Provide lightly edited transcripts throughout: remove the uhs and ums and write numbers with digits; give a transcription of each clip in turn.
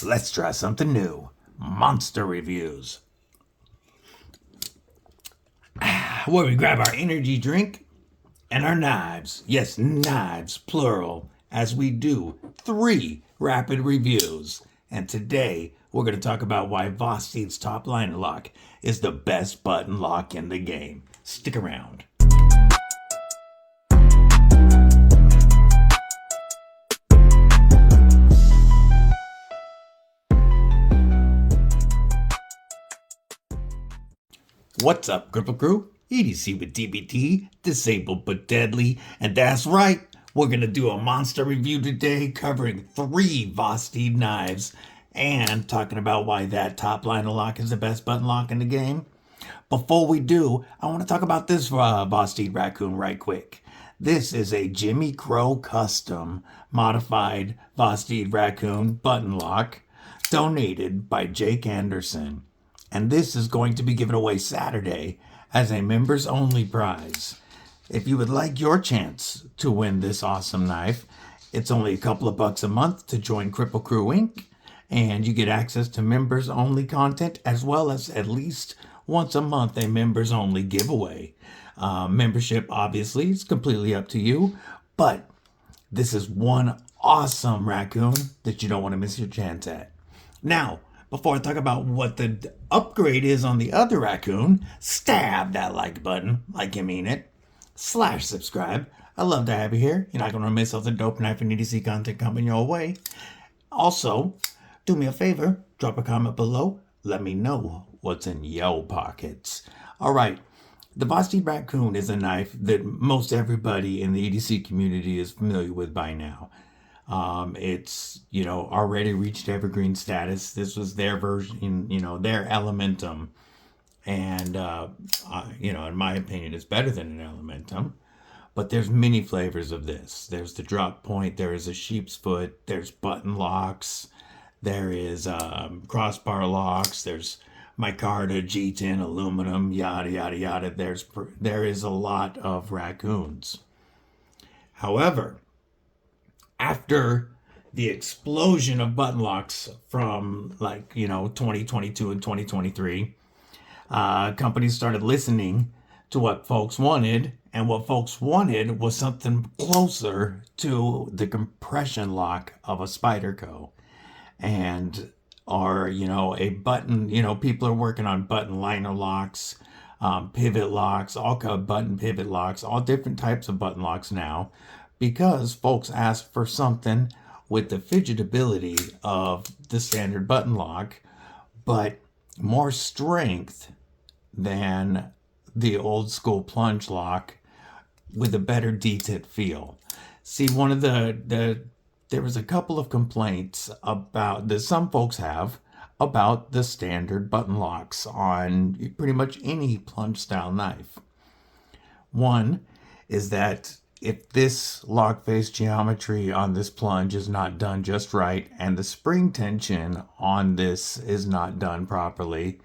Let's try something new. Monster reviews. Where we grab our energy drink and our knives. Yes, knives, plural, as we do 3 rapid reviews. And today, we're going to talk about why Vosteed's top liner lock is the best button lock in the game. Stick around. What's up, Kripple Krew? EDC with DBD, disabled but deadly. And that's right, we're going to do a monster review today covering 3 Vosteed knives and talking about why that top liner lock is the best button lock in the game. Before we do, I want to talk about this Vosteed raccoon right quick. This is a Jimmy Crow custom modified Vosteed raccoon button lock donated by Jake Anderson. And this is going to be given away Saturday as a members only prize. If you would like your chance to win this awesome knife, it's only a couple of bucks a month to join Kripple Krew Inc. And you get access to members only content as well as at least once a month a members only giveaway. Membership obviously is completely up to you, but this is one awesome raccoon that you don't want to miss your chance at. Now, before I talk about what the upgrade is on the other raccoon, stab that like button like you mean it, /subscribe. I love to have you here. You're not going to miss out the dope knife and EDC content coming your way. Also, do me a favor, drop a comment below. Let me know what's in your pockets. All right, the Vosteed raccoon is a knife that most everybody in the EDC community is familiar with by now. It's, already reached evergreen status. This was their version, their Elementum. And, in my opinion, it's better than an Elementum. But there's many flavors of this. There's the drop point. There is a sheep's foot. There's button locks. There is crossbar locks. There's micarta, G10, aluminum, yada, yada, yada. There is a lot of raccoons. However, after the explosion of button locks from 2022 and 2023, companies started listening to what folks wanted, and what folks wanted was something closer to the compression lock of a Spyderco, or a button. People are working on button liner locks, pivot locks, all kind of button pivot locks, all different types of button locks now, because folks asked for something with the fidgetability of the standard button lock, but more strength than the old school plunge lock with a better detent feel. See, one of there was a couple of complaints about that some folks have about the standard button locks on pretty much any plunge style knife. One is that if this lock face geometry on this plunge is not done just right, and the spring tension on this is not done properly,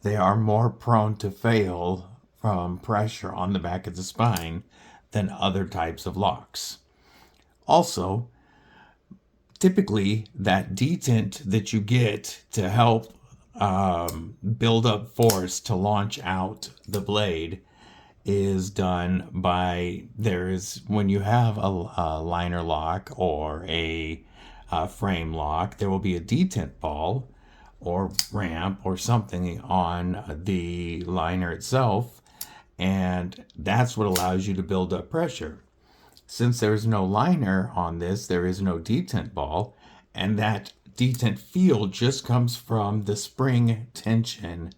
they are more prone to fail from pressure on the back of the spine than other types of locks. Also, typically that detent that you get to help build up force to launch out the blade is done by, when you have a liner lock or a frame lock, there will be a detent ball or ramp or something on the liner itself, and that's what allows you to build up pressure. Since there is no liner on this, there is no detent ball, and that detent feel just comes from the spring tension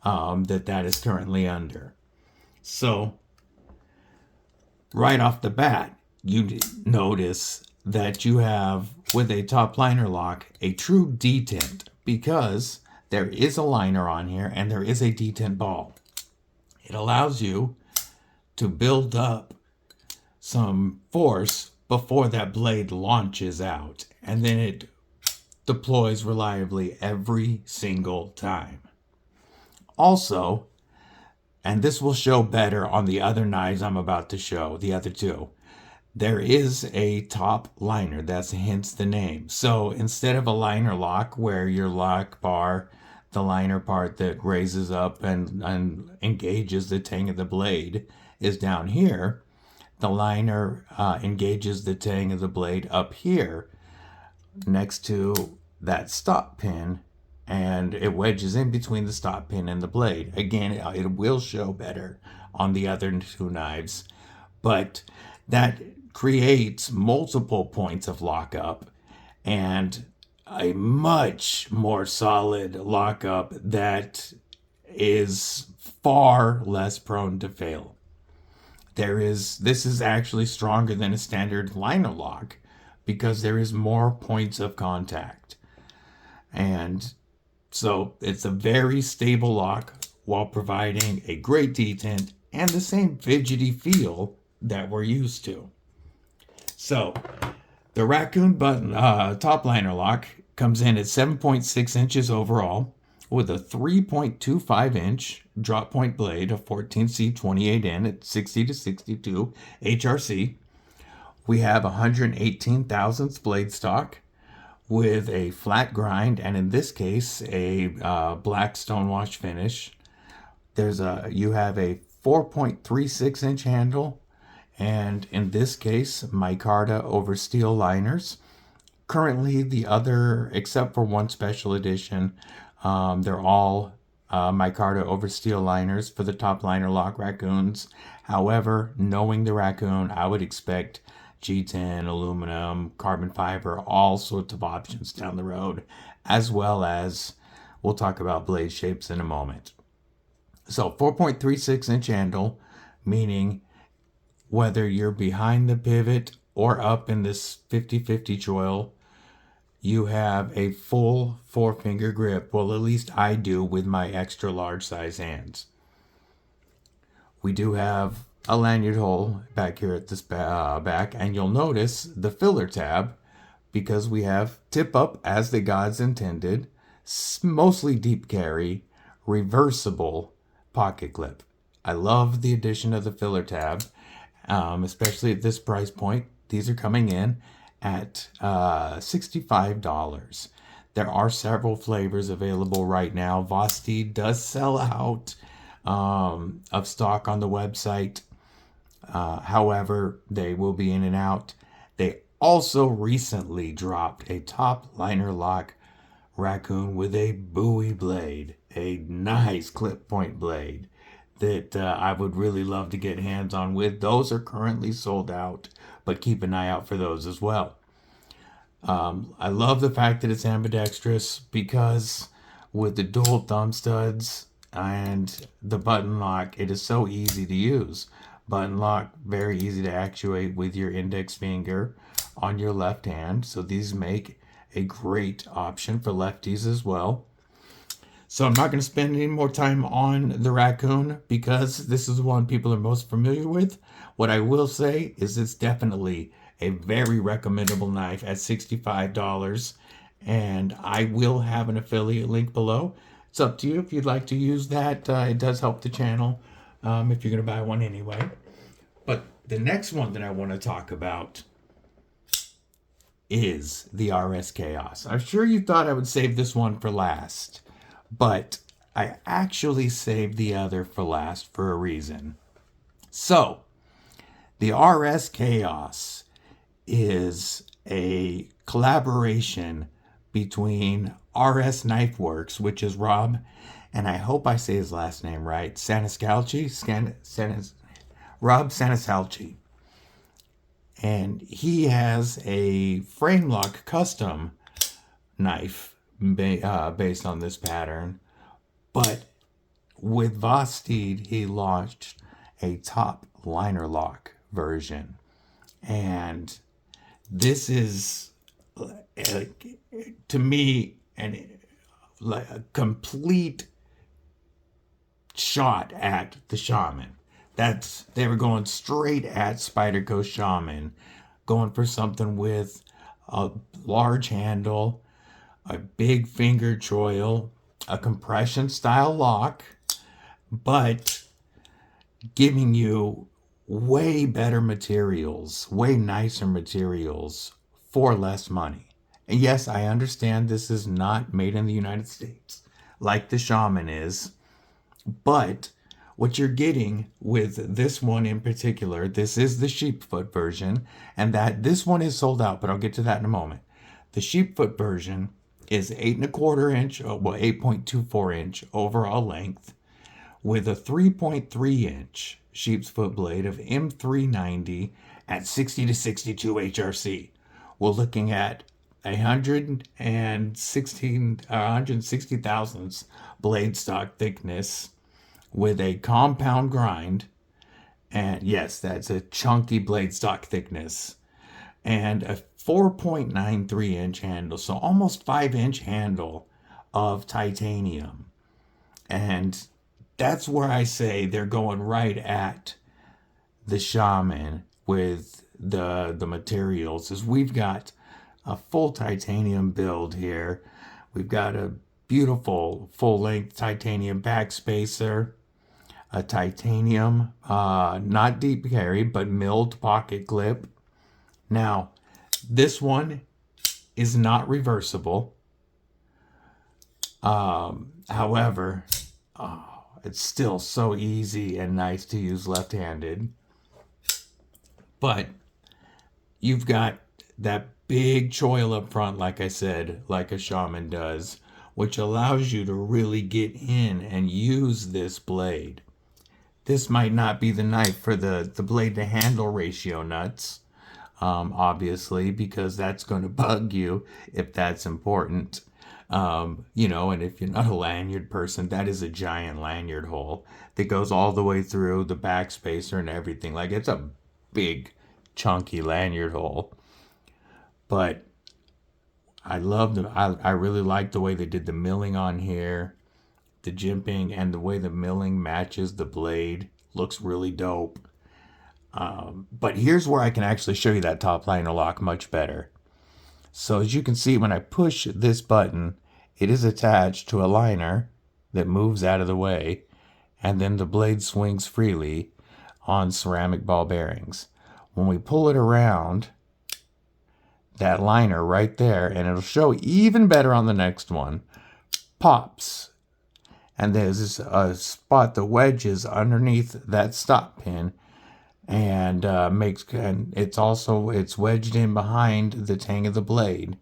that is currently under. So, right off the bat, you notice that you have, with a top liner lock, a true detent, because there is a liner on here and there is a detent ball. It allows you to build up some force before that blade launches out, and then it deploys reliably every single time. Also, and this will show better on the other knives I'm about to show, the other two, there is a top liner. That's hence the name. So instead of a liner lock where your lock bar, the liner part that raises up and engages the tang of the blade, is down here, the liner engages the tang of the blade up here next to that stop pin, and it wedges in between the stop pin and the blade. Again, it will show better on the other two knives, but that creates multiple points of lockup and a much more solid lockup that is far less prone to fail. This is actually stronger than a standard liner lock because there is more points of contact. And so it's a very stable lock while providing a great detent and the same fidgety feel that we're used to. So the Raccoon button top liner lock comes in at 7.6 inches overall with a 3.25 inch drop point blade, a 14C28N at 60 to 62 HRC. We have 118 thousandths blade stock with a flat grind, and in this case, a black stonewash finish. You have a 4.36 inch handle, and in this case, micarta over steel liners. Currently, the other, except for one special edition, they're all micarta over steel liners for the top liner lock Raccoons. However, knowing the Raccoon, I would expect G10, aluminum, carbon fiber, all sorts of options down the road, as well as we'll talk about blade shapes in a moment. So 4.36 inch handle, meaning whether you're behind the pivot or up in this 50-50 choil, you have a full 4-finger grip. Well, at least I do with my extra large size hands. We do have a lanyard hole back here at this back, and you'll notice the filler tab because we have tip up as the gods intended, mostly deep carry, reversible pocket clip. I love the addition of the filler tab, especially at this price point. These are coming in at $65. There are several flavors available right now. Vosteed does sell out of stock on the website. However, they will be in and out. They also recently dropped a top liner lock Raccoon with a Bowie blade, a nice clip point blade that I would really love to get hands on with. Those are currently sold out, but keep an eye out for those as well. I love the fact that it's ambidextrous because with the dual thumb studs and the button lock, it is so easy to use. Button lock, very easy to actuate with your index finger on your left hand. So these make a great option for lefties as well. So I'm not going to spend any more time on the Raccoon because this is the one people are most familiar with. What I will say is it's definitely a very recommendable knife at $65. And I will have an affiliate link below. It's up to you if you'd like to use that. It does help the channel if you're going to buy one anyway. But the next one that I want to talk about is the RS Chaos. I'm sure you thought I would save this one for last, but I actually saved the other for last for a reason. So, the RS Chaos is a collaboration between RS Knife Works, which is Rob, and I hope I say his last name right, Rob Sanisalci. And he has a frame lock custom knife based on this pattern. But with Vosteed, he launched a top liner lock version. And this is, to me, a complete shot at the Shaman. They were going straight at Spyderco Shaman, going for something with a large handle, a big finger choil, a compression style lock, but giving you way better materials, way nicer materials for less money. And yes, I understand this is not made in the United States like the Shaman is, but what you're getting with this one in particular, this is the sheepfoot version, and that this one is sold out, but I'll get to that in a moment. The sheepfoot version is 8.25 inch, well, 8.24 inch overall length with a 3.3 inch sheep's foot blade of M390 at 60 to 62 HRC. We're looking at 160 thousandths blade stock thickness with a compound grind. And yes, that's a chunky blade stock thickness. And a 4.93 inch handle, so almost 5 inch handle of titanium. And that's where I say they're going right at the Shaman with the materials. Is we've got a full titanium build here. We've got a beautiful full-length titanium back spacer, a titanium, not deep carry, but milled pocket clip. Now, this one is not reversible. However, it's still so easy and nice to use left-handed. But you've got that big choil up front, like I said, like a Shaman does, which allows you to really get in and use this blade. This might not be the knife for the blade to handle ratio nuts, obviously, because that's going to bug you if that's important. And if you're not a lanyard person, that is a giant lanyard hole that goes all the way through the back spacer and everything. Like, it's a big, chunky lanyard hole. But I really like the way they did the milling on here, the jimping, and the way the milling matches the blade. Looks really dope. But here's where I can actually show you that top liner lock much better. So as you can see, when I push this button, it is attached to a liner that moves out of the way, and then the blade swings freely on ceramic ball bearings. When we pull it around, that liner right there, and it'll show even better on the next one, pops. And there's a spot that wedges underneath that stop pin, and it's wedged in behind the tang of the blade.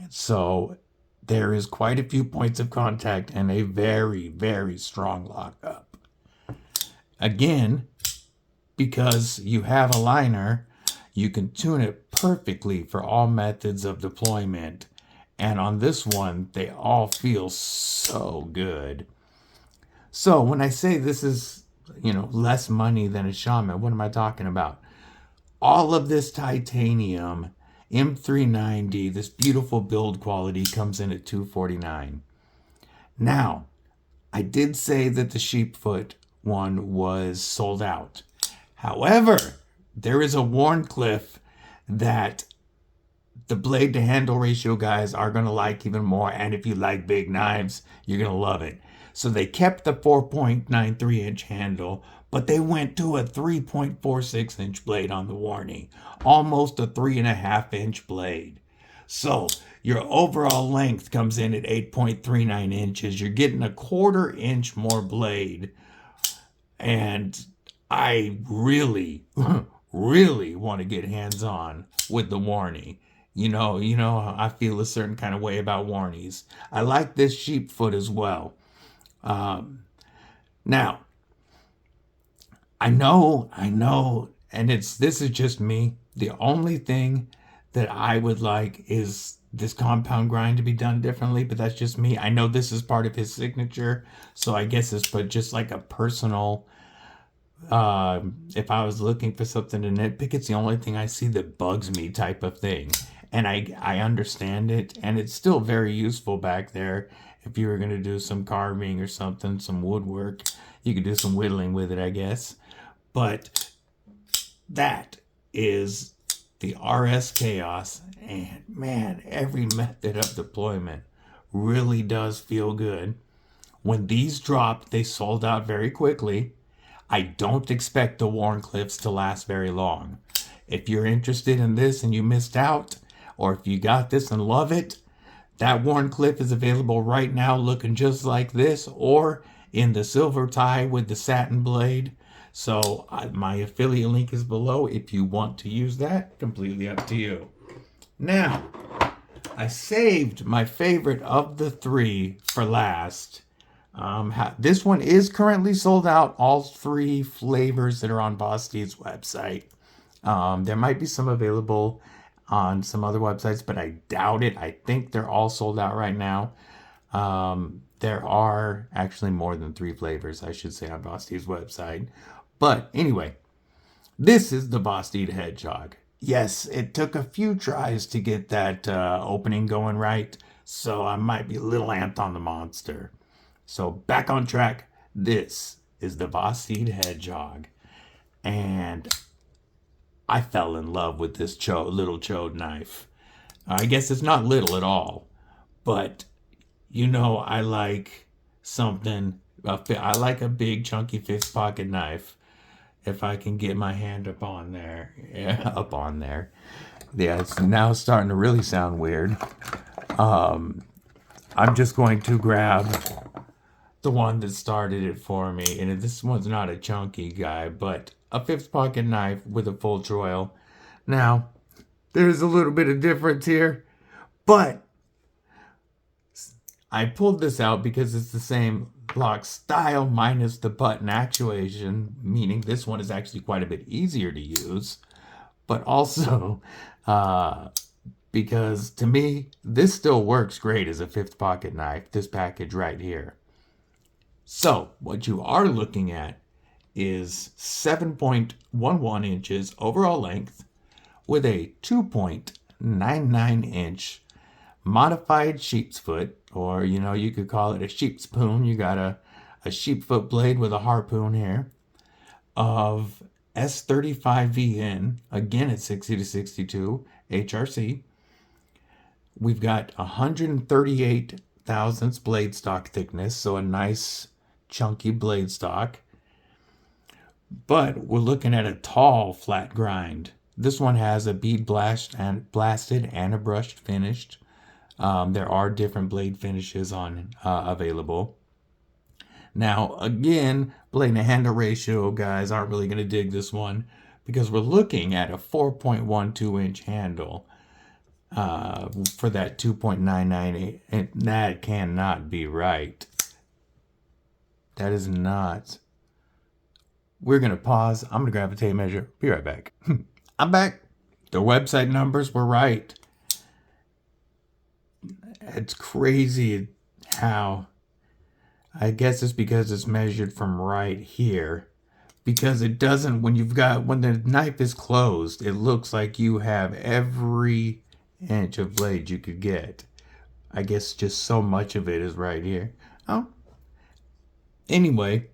So there is quite a few points of contact and a very, very strong lockup. Again, because you have a liner, you can tune it perfectly for all methods of deployment. And on this one, they all feel so good. So when I say this is, less money than a Shaman, what am I talking about? All of this titanium, M390, this beautiful build quality comes in at $249. Now, I did say that the sheepfoot one was sold out. However, there is a Warncliffe that the blade to handle ratio guys are going to like even more. And if you like big knives, you're going to love it. So they kept the 4.93 inch handle, but they went to a 3.46 inch blade on the Warnie, almost a 3.5 inch blade. So your overall length comes in at 8.39 inches. You're getting a 1/4 inch more blade. And I really, really want to get hands-on with the Warnie. I feel a certain kind of way about Warnies. I like this sheepfoot as well. Now, I know, and this is just me. The only thing that I would like is this compound grind to be done differently, but that's just me. I know this is part of his signature, so I guess it's just like a personal, if I was looking for something to nitpick, it's the only thing I see that bugs me type of thing. And I understand it, and it's still very useful back there. If you were going to do some carving or something, some woodwork, you could do some whittling with it, I guess. But that is the RS Chaos, and man, every method of deployment really does feel good. When these dropped, they sold out very quickly. I don't expect the Wharncliffes to last very long. If you're interested in this and you missed out, or if you got this and love it, that Wharncliffe is available right now looking just like this, or in the silver tie with the satin blade. So my affiliate link is below if you want to use that. Completely up to you. Now, I saved my favorite of the three for last. This one is currently sold out, all three flavors that are on Vosteed's website. There might be some available on some other websites, but I doubt it. I think they're all sold out right now. There are actually more than three flavors, I should say, on Vosteed's website. But anyway, this is the Vosteed Hedgehog. Yes, it took a few tries to get that opening going right, so I might be a little amped on the monster. So back on track, this is the Vosteed Hedgehog. And I fell in love with this little chode knife. I guess it's not little at all, but you know I like something, I like a big chunky fist pocket knife. If I can get my hand up on there. Yeah, up on there. Yeah, it's now starting to really sound weird. I'm just going to grab the one that started it for me. And this one's not a chunky guy, but a fifth pocket knife with a full choil. Now, there's a little bit of difference here, but I pulled this out because it's the same lock style minus the button actuation, meaning this one is actually quite a bit easier to use, but also because to me, this still works great as a fifth pocket knife, this package right here. So what you are looking at is 7.11 inches overall length with a 2.99 inch modified sheep's foot, or you could call it a sheep's poon. You got a sheep foot blade with a harpoon here of S35VN, again at 60 to 62 HRC. We've got 138 thousandths blade stock thickness, so a nice chunky blade stock. But we're looking at a tall flat grind. This one has a bead blasted and a brushed finished. There are different blade finishes on available. Now, again, blade to handle ratio guys aren't really going to dig this one because we're looking at a 4.12 inch handle for that 2.99, and that cannot be right. That is not. We're going to pause. I'm going to grab a tape measure. Be right back. I'm back. The website numbers were right. It's crazy how, I guess it's because it's measured from right here, because it doesn't, when the knife is closed, it looks like you have every inch of blade you could get. I guess just so much of it is right here. Oh, anyway,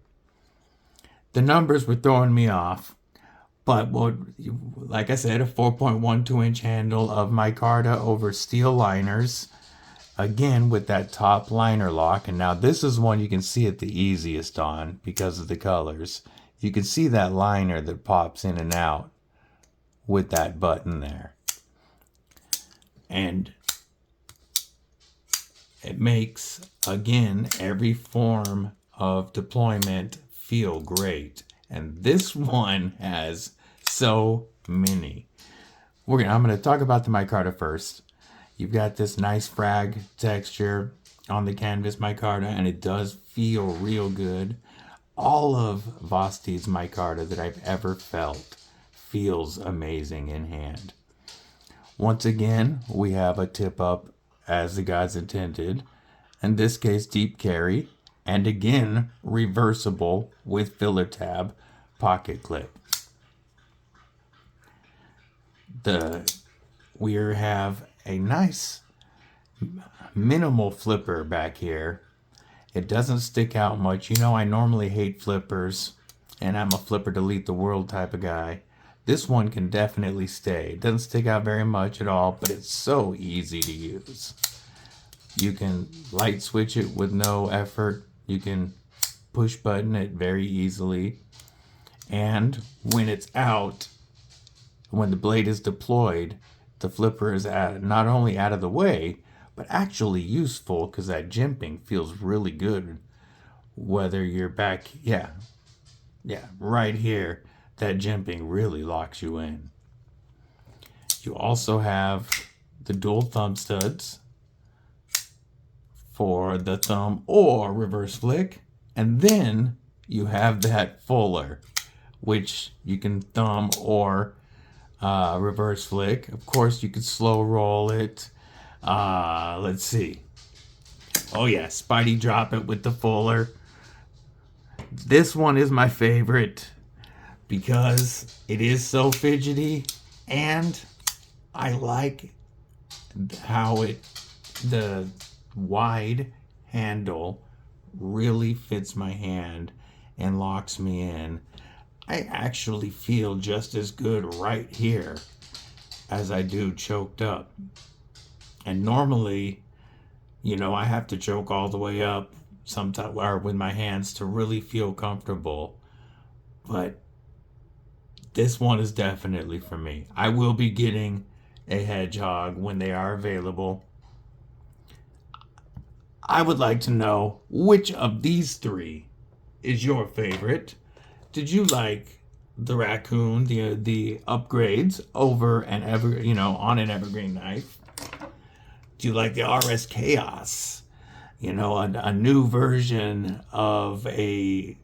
the numbers were throwing me off, but like I said, a 4.12 inch handle of micarta over steel liners. Again, with that top liner lock. And now this is one you can see it the easiest on because of the colors. You can see that liner that pops in and out with that button there. And it makes, again, every form of deployment feel great. And this one has so many. I'm going to talk about the micarta first. You've got this nice frag texture on the canvas micarta, and it does feel real good. All of Vosteed's micarta that I've ever felt feels amazing in hand. Once again, we have a tip up as the gods intended. In this case, deep carry, and again, reversible with filler tab pocket clip. We have a nice minimal flipper back here. It doesn't stick out much. I normally hate flippers, and I'm a flipper delete the world type of guy. This one can definitely stay. It doesn't stick out very much at all, but it's so easy to use. You can light switch it with no effort. You can push button it very easily. And when it's out, when the blade is deployed, the flipper is not only out of the way, but actually useful because that jimping feels really good. Whether you're back, yeah, right here, that jimping really locks you in. You also have the dual thumb studs for the thumb or reverse flick. And then you have that fuller, which you can thumb or reverse flick. Of course, you could slow roll it. Let's see. Oh yeah, Spidey drop it with the fuller. This one is my favorite because it is so fidgety, and I like how the wide handle really fits my hand and locks me in. I actually feel just as good right here as I do choked up. And normally, I have to choke all the way up sometimes or with my hands to really feel comfortable. But this one is definitely for me. I will be getting a hedgehog when they are available. I would like to know which of these three is your favorite. Did you like the raccoon, the upgrades over an on an evergreen knife? Do you like the RS Chaos? A new version of a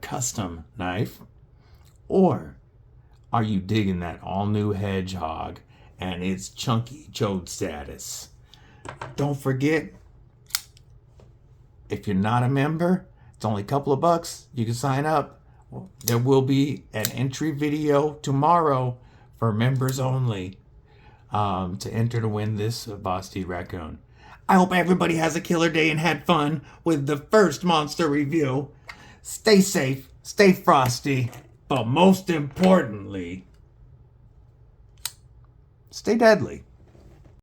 custom knife? Or are you digging that all-new hedgehog and its chunky chode status? Don't forget, if you're not a member, it's only a couple of bucks. You can sign up. There will be an entry video tomorrow for members only to enter to win this Vosteed raccoon. I hope everybody has a killer day and had fun with the first monster review. Stay safe, stay frosty, but most importantly, stay deadly.